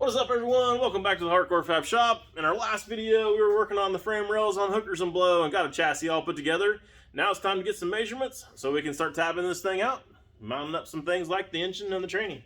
What is up, everyone? Welcome back to the Hardcore Fab Shop. In our last video, we were working on the frame rails on hookers and blow and got a chassis all put together. Now it's time to get some measurements so we can start tabbing this thing out, mounting up some things like the engine and the training.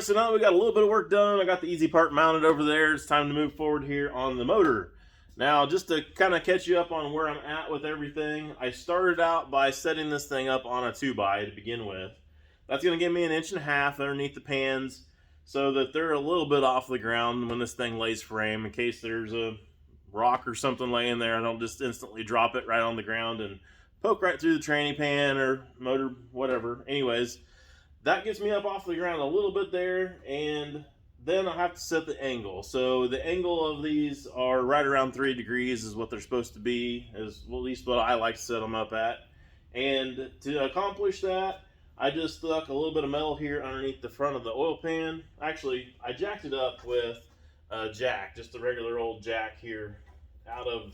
So now that we got a little bit of work done, I got the easy part mounted over there. It's time to move forward here on the motor. Now, just to kind of catch you up on where I'm at with everything, I started out by setting this thing up on a 2x to begin with. That's going to give me 1.5 inches underneath the pans so that they're a little bit off the ground when this thing lays frame, in case there's a rock or something laying there. I don't just instantly drop it right on the ground and poke right through the training pan or motor, whatever. Anyways, that gets me up off the ground a little bit there, and then I have to set the angle. So the angle of these are right around 3 degrees is what they're supposed to be, is at least what I like to set them up at. And to accomplish that, I just stuck a little bit of metal here underneath the front of the oil pan. Actually, I jacked it up with a jack, just a regular old jack here out of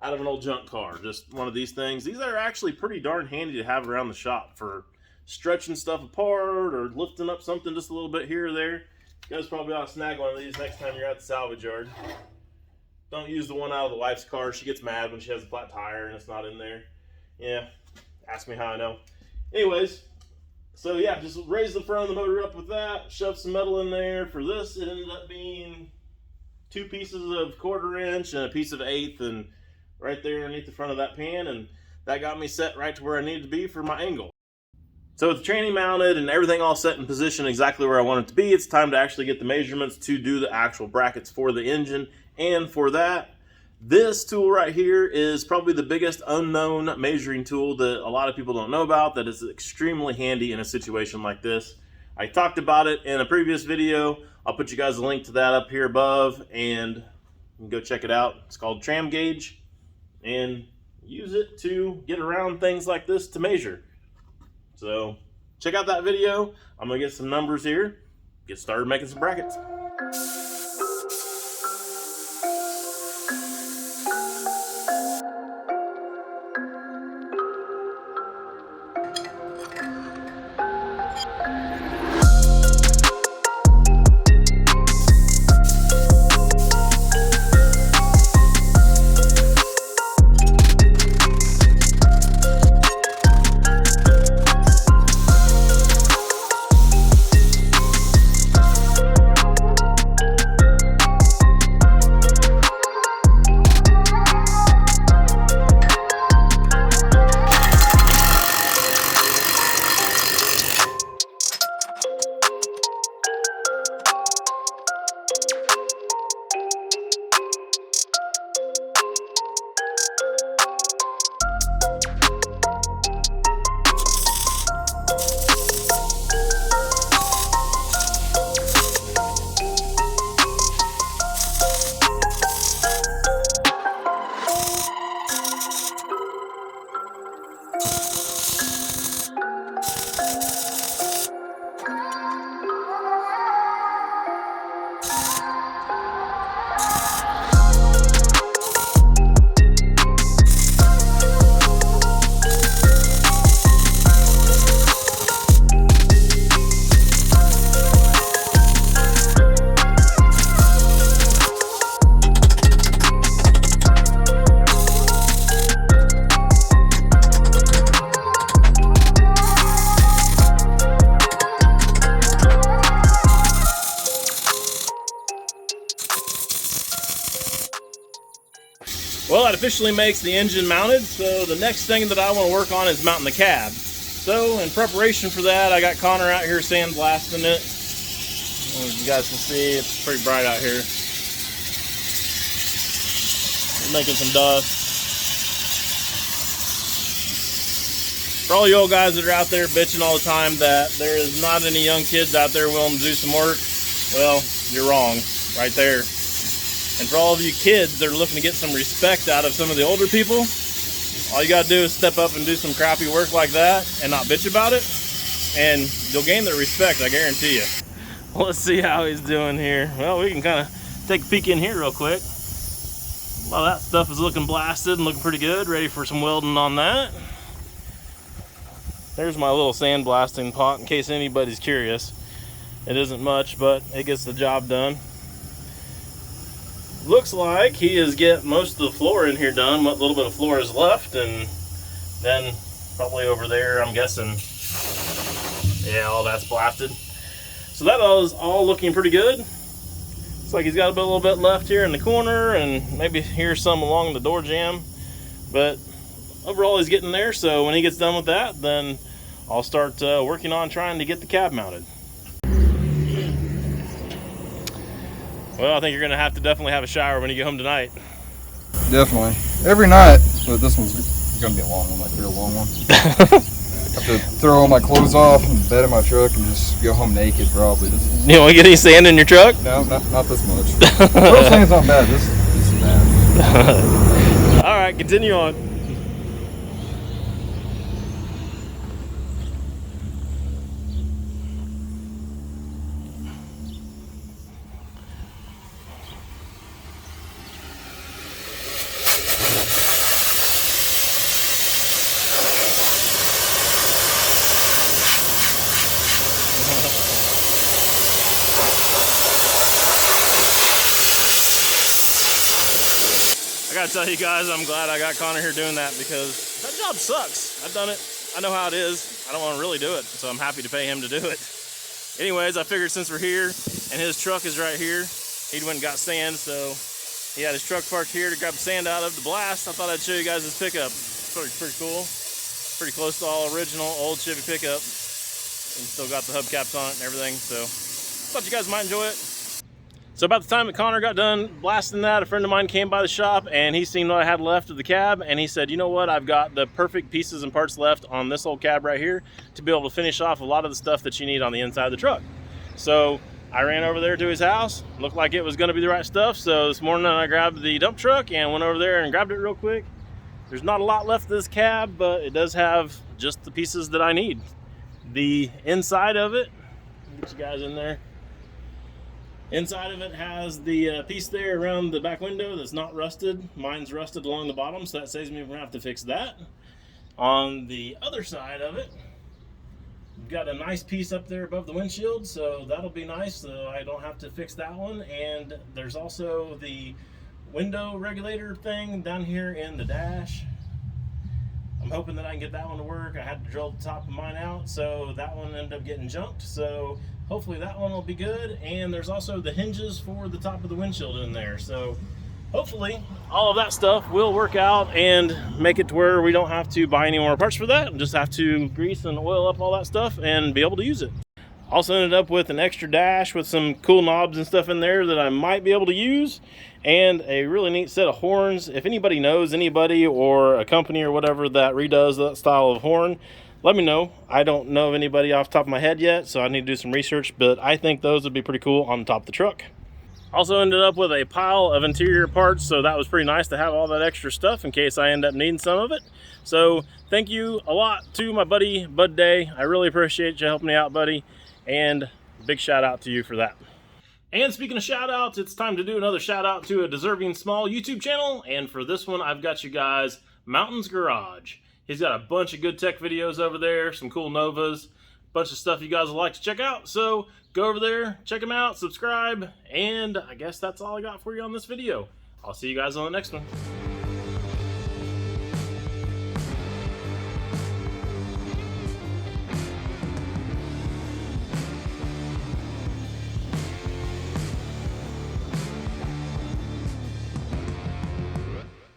an old junk car. Just one of these things. These are actually pretty darn handy to have around the shop for stretching stuff apart or lifting up something just a little bit here or there. You guys probably ought to snag one of these next time you're at the salvage yard. Don't use the one out of the wife's car. She gets mad when she has a flat tire and it's not in there. Yeah, ask me how I know. Anyways, so yeah, just raise the front of the motor up with that, shove some metal in there. For this, it ended up being 2 pieces of 1/4 inch and a piece of 1/8, and right there underneath the front of that pan, and that got me set right to where I needed to be for my angle. So with the training mounted and everything all set in position exactly where I want it to be, it's time to actually get the measurements to do the actual brackets for the engine. And for that, this tool right here is probably the biggest unknown measuring tool that a lot of people don't know about, that is extremely handy in a situation like this. I talked about it in a previous video. I'll put you guys a link to that up here above, and you can go check it out. It's called tram gauge, and use it to get around things like this to measure. So check out that video. I'm gonna get some numbers here, get started making some brackets. Well, that officially makes the engine mounted, so the next thing that I want to work on is mounting the cab. So in preparation for that, I got Connor out here sandblasting it. As you guys can see, it's pretty bright out here. Making some dust. For all you old guys that are out there bitching all the time that there is not any young kids out there willing to do some work, well, you're wrong, right there. And for all of you kids that are looking to get some respect out of some of the older people, all you gotta do is step up and do some crappy work like that and not bitch about it, and you'll gain their respect, I guarantee you. Well, let's see how he's doing here. Well, we can kind of take a peek in here real quick. Well, that stuff is looking blasted and looking pretty good, ready for some welding on that. There's my little sandblasting pot in case anybody's curious. It isn't much, but it gets the job done. Looks like he is getting most of the floor in here done. What little bit of floor is left, and then probably over there, I'm guessing, yeah, all that's blasted. So that is all looking pretty good. Looks like he's got a little bit left here in the corner, and maybe here's some along the door jamb. But overall, he's getting there. So when he gets done with that, then I'll start working on trying to get the cab mounted. Well, I think you're going to definitely have a shower when you get home tonight. Definitely. Every night, but this one's going to be a long one, like a real long one. I have to throw all my clothes off in the bed of my truck and just go home naked, probably. You don't want to get any sand in your truck? No, not this much. Real sand's not bad. This is bad. All right, continue on. I gotta tell you guys, I'm glad I got Connor here doing that, because that job sucks. I've done it. I know how it is. I don't want to really do it, so I'm happy to pay him to do it. Anyways, I figured since we're here and his truck is right here, he went and got sand, so he had his truck parked here to grab the sand out of the blast. I thought I'd show you guys his pickup. It's pretty cool. Pretty close to all original old Chevy pickup. And still got the hubcaps on it and everything, so thought you guys might enjoy it. So about the time that Connor got done blasting that, a friend of mine came by the shop and he seen what I had left of the cab, and he said, you know what, I've got the perfect pieces and parts left on this old cab right here to be able to finish off a lot of the stuff that you need on the inside of the truck. So I ran over there to his house, looked like it was going to be the right stuff, so this morning I grabbed the dump truck and went over there and grabbed it real quick. There's not a lot left of this cab, but it does have just the pieces that I need. The inside of it, get you guys in there. Inside of it has the piece there around the back window that's not rusted. Mine's rusted along the bottom, so that saves me from having to fix that. On the other side of it, we've got a nice piece up there above the windshield, so that'll be nice, so I don't have to fix that one. And there's also the window regulator thing down here in the dash. I'm hoping that I can get that one to work. I had to drill the top of mine out, so that one ended up getting junked, so hopefully that one will be good. And there's also the hinges for the top of the windshield in there, so hopefully all of that stuff will work out and make it to where we don't have to buy any more parts for that and just have to grease and oil up all that stuff and be able to use it. Also ended up with an extra dash with some cool knobs and stuff in there that I might be able to use, and a really neat set of horns. If anybody knows anybody or a company or whatever that redoes that style of horn, let me know. I don't know of anybody off the top of my head yet, so I need to do some research, but I think those would be pretty cool on the top of the truck. Also ended up with a pile of interior parts, so that was pretty nice to have all that extra stuff in case I end up needing some of it. So thank you a lot to my buddy Bud Day. I really appreciate you helping me out, buddy, and big shout out to you for that. And speaking of shout outs, it's time to do another shout out to a deserving small YouTube channel, and for this one I've got you guys Mountain's Garage. He's got a bunch of good tech videos over there, some cool Novas, a bunch of stuff you guys would like to check out. So go over there, check him out, subscribe, and I guess that's all I got for you on this video. I'll see you guys on the next one.